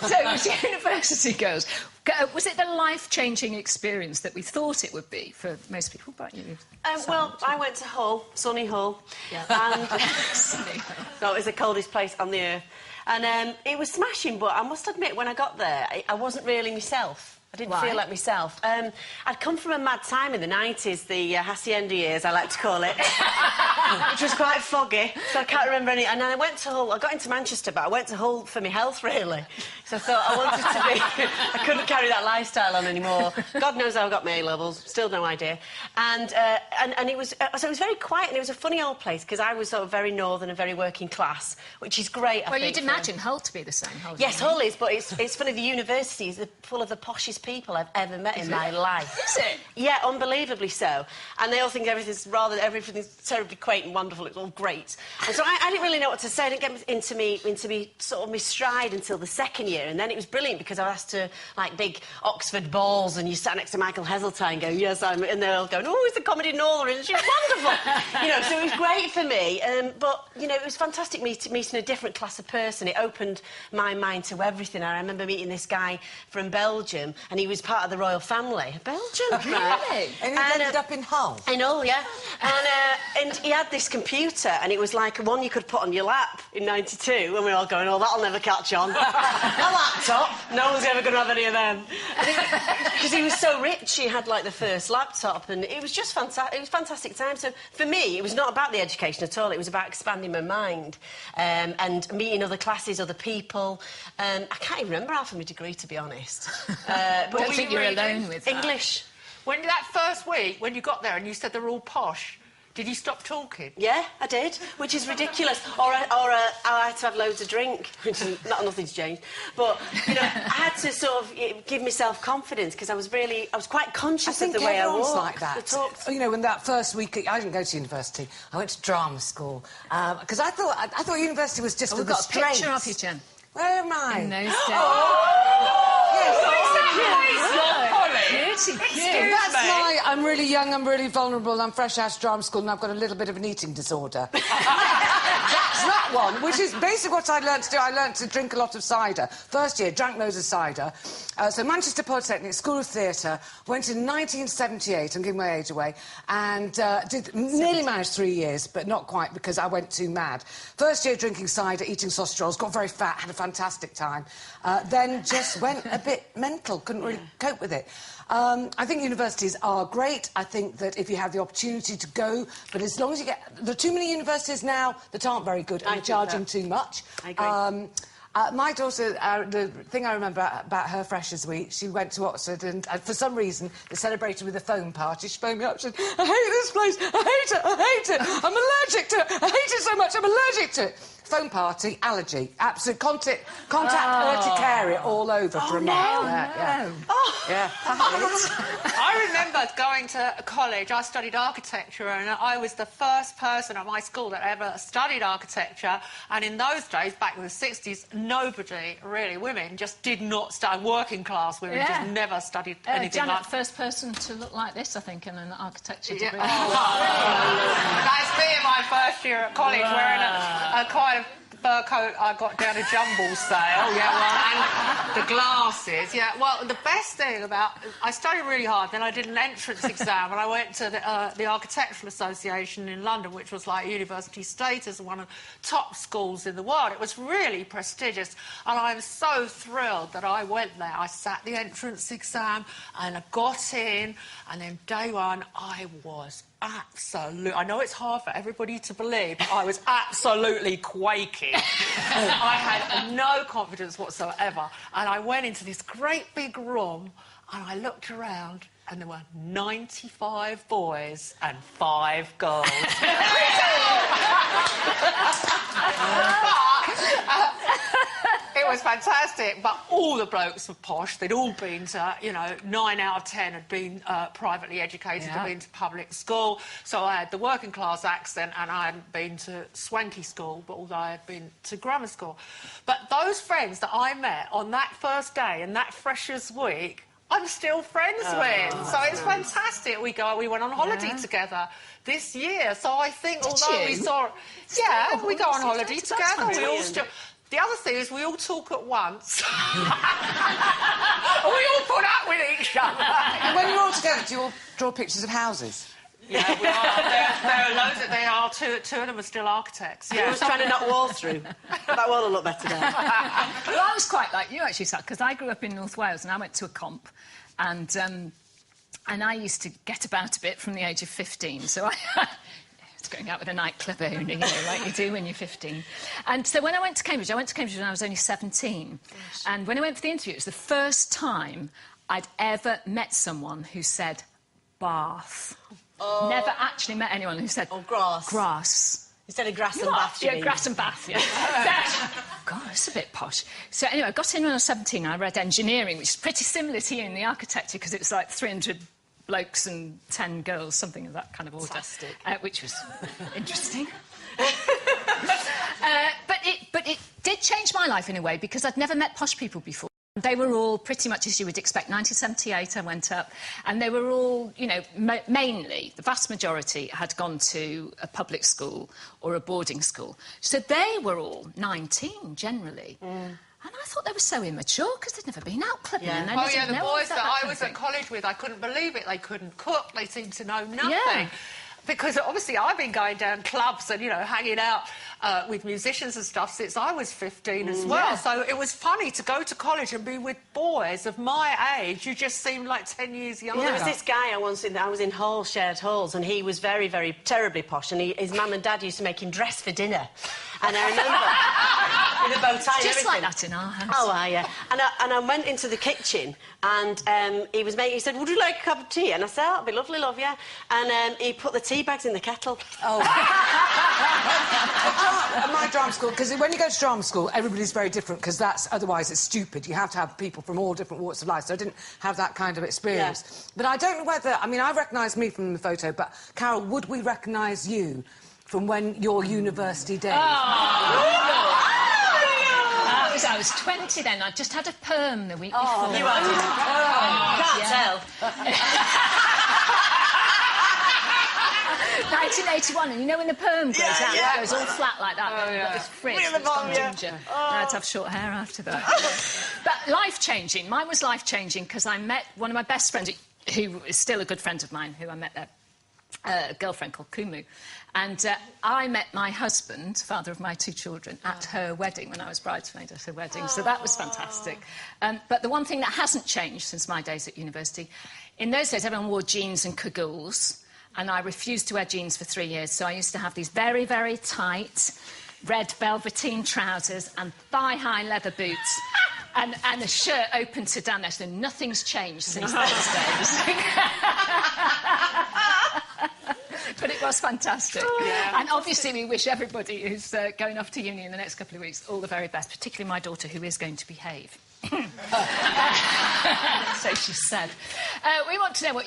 So, as university goes, was it the life-changing experience that we thought it would be for most people? But you, well, I went to Hull, sunny Hull, and sunny Hull. So it was the coldest place on the earth, and it was smashing. But I must admit, when I got there, I wasn't really myself. I didn't feel like myself. I'd come from a mad time in the 90s, the hacienda years, I like to call it, which was quite foggy, so I can't remember any. And then I went to Hull. I got into Manchester, but I went to Hull for my health, really. So I thought I wanted to be... I couldn't carry that lifestyle on anymore. God knows how I got my A-levels, still no idea. And it was... so it was very quiet, and it was a funny old place, because I was sort of very northern and very working class, which is great, I think. Well, you'd imagine Hull to be the same, Hull. Yes, Hull is, but it's funny, the universities are full of the poshest people I've ever met in my life. Is it? Yeah, unbelievably so. And they all think everything's terribly quaint and wonderful. It's all great. And so I didn't really know what to say. I didn't get into me sort of my stride until the second year. And then it was brilliant because I was asked to, like, big Oxford balls, and you sat next to Michael Heseltine going, yes, I'm... And they're all going, oh, it's the comedy Northern, and she was wonderful. You know, so it was great for me. But, you know, it was fantastic meeting a different class of person. It opened my mind to everything. I remember meeting this guy from Belgium, and he was part of the royal family. Belgium? Really? And he ended up in Hull? In Hull, yeah. And he had this computer, and it was like one you could put on your lap in '92, and we were all going, oh, that'll never catch on. A laptop? No one's ever going to have any of them. Because he was so rich, he had, like, the first laptop, and it was just fantastic. It was a fantastic time. So, for me, it was not about the education at all. It was about expanding my mind and meeting other classes, other people. I can't even remember half of my degree, to be honest. But I don't think you're alone with that. English. When that first week, when you got there and you said they were all posh, did you stop talking? Yeah, I did, which is ridiculous. Or I had to have loads of drink, which is nothing's changed. But, you know, I had to sort of give myself confidence because I was quite conscious of the way I walked. Like that. You know, when that first week, I didn't go to university. I went to drama school because I thought university was just for the strengths. We've got a picture of you, Jen. Where am I? In those days. I'm really young, I'm really vulnerable, and I'm fresh out of drama school, and I've got a little bit of an eating disorder. That's that one, which is basically what I learnt to do. I learnt to drink a lot of cider. First year, drank loads of cider. So Manchester Polytechnic, School of Theatre, went in 1978, I'm giving my age away, and nearly managed 3 years, but not quite, because I went too mad. First year drinking cider, eating sausage rolls, got very fat, had a fantastic time. Then just went a bit mental, couldn't really cope with it. I think universities are great. I think that if you have the opportunity to go, but as long as you get... There are too many universities now that aren't very good and are charging too much. I agree. My daughter, the thing I remember about her Freshers' Week, she went to Oxford and for some reason they celebrated with a foam party. She phoned me up and said, I hate this place, I hate it, I hate it, I'm allergic to it, I hate it so much, I'm allergic to it. Foam party, allergy, absolute contact urticaria all over for a month. I remember going to college, I studied architecture, and I was the first person at my school that ever studied architecture, and in those days, back in the 60s, nobody, really, women, just did not study, working class women just never studied anything Janet, like... first person to look like this, I think, in an architecture degree. That's me in my first year at college, wearing a kind of fur coat I got down a jumble sale, and the glasses, Well, the best thing about... I studied really hard, then I did an entrance exam, and I went to the Architectural Association in London, which was like university status, one of the top schools in the world. It was really prestigious, and I was so thrilled that I went there. I sat the entrance exam, and I got in, and then day one, I was absolutely... I know it's hard for everybody to believe, but I was absolutely quaking. I had no confidence whatsoever. And I went into this great big room, and I looked around, and there were 95 boys and 5 girls. It was fantastic, but all the blokes were posh. They'd all been to, you know, 9 out of 10 had been privately educated, had been to public school. So I had the working class accent, and I hadn't been to swanky school, but although I had been to grammar school. But those friends that I met on that first day and that Freshers' Week, I'm still friends with. So it's fantastic. We went on holiday together this year. So I think, although we saw... Yeah, we go on holiday together. We all still... The other thing is we all talk at once. We all put up with each other. And when you're all together, do you all draw pictures of houses? Yeah, we are. There are loads. They are. Two of them are still architects. Yeah, I was trying to knock walls through. That wall will look better now. Well, I was quite like you, actually, because I grew up in North Wales and I went to a comp, and I used to get about a bit from the age of 15, so I was going out with a nightclub owner, you know, like you do when you're 15. And so when I went to Cambridge when I was only 17. Gosh. And when I went for the interview, it was the first time I'd ever met someone who said bath. Oh. Never actually met anyone who said... Oh, grass. Grass. Instead of grass and bath, you Yeah, mean? grass and bath, yeah. God, that's a bit posh. So, anyway, I got in when I was 17 and I read engineering, which is pretty similar to you in the architecture, because it was like 300 blokes and 10 girls, something of that kind of order. Fantastic. Which was interesting. But it did change my life in a way, because I'd never met posh people before. They were all pretty much as you would expect. 1978, I went up, and they were all, you know, mainly, the vast majority had gone to a public school or a boarding school. So they were all 19, generally. And I thought they were so immature, because they'd never been out clubbing. Yeah. And they Oh, yeah, the boys that I was at college with, I couldn't believe it. They couldn't cook. They seemed to know nothing. Yeah. Because, obviously, I've been going down clubs and, you know, hanging out with musicians and stuff since I was 15 as well. Yeah. So it was funny to go to college and be with boys of my age who just seemed like 10 years younger. Well, there was this guy I was in halls, shared halls, and he was very, very terribly posh, and his mum and dad used to make him dress for dinner. And I remember... with a bow tie and just everything. like that in our house. Oh, yeah. And I went into the kitchen, and he said, would you like a cup of tea? And I said, oh, it'd be lovely, love, yeah. And he put the tea bags in the kettle. Oh. At my drama school, because when you go to drama school, everybody's very different, because otherwise it's stupid. You have to have people from all different walks of life, so I didn't have that kind of experience. Yeah. But I don't know whether... I mean, I recognise me from the photo, but, Carol, would we recognise you from when your university days? I was 20 then. I just had a perm the week before. You are. Can't tell. 1981, and you know when the perm goes out, it goes all flat like that. Oh, yeah. This frizz that's gone ginger. I had to have short hair after that. But life-changing. Mine was life-changing because I met one of my best friends, who is still a good friend of mine, who I met there. A girlfriend called Kumu, and I met my husband, father of my 2 children, at her wedding when I was bridesmaid at her wedding, so that was fantastic. But the one thing that hasn't changed since my days at university, in those days everyone wore jeans and cagoules, and I refused to wear jeans for 3 years, so I used to have these very, very tight red velveteen trousers and thigh-high leather boots. And a shirt open to down there, so nothing's changed since those days. But it was fantastic. Yeah. And obviously we wish everybody who's going off to uni in the next couple of weeks all the very best, particularly my daughter, who is going to behave. So she said. We want to know what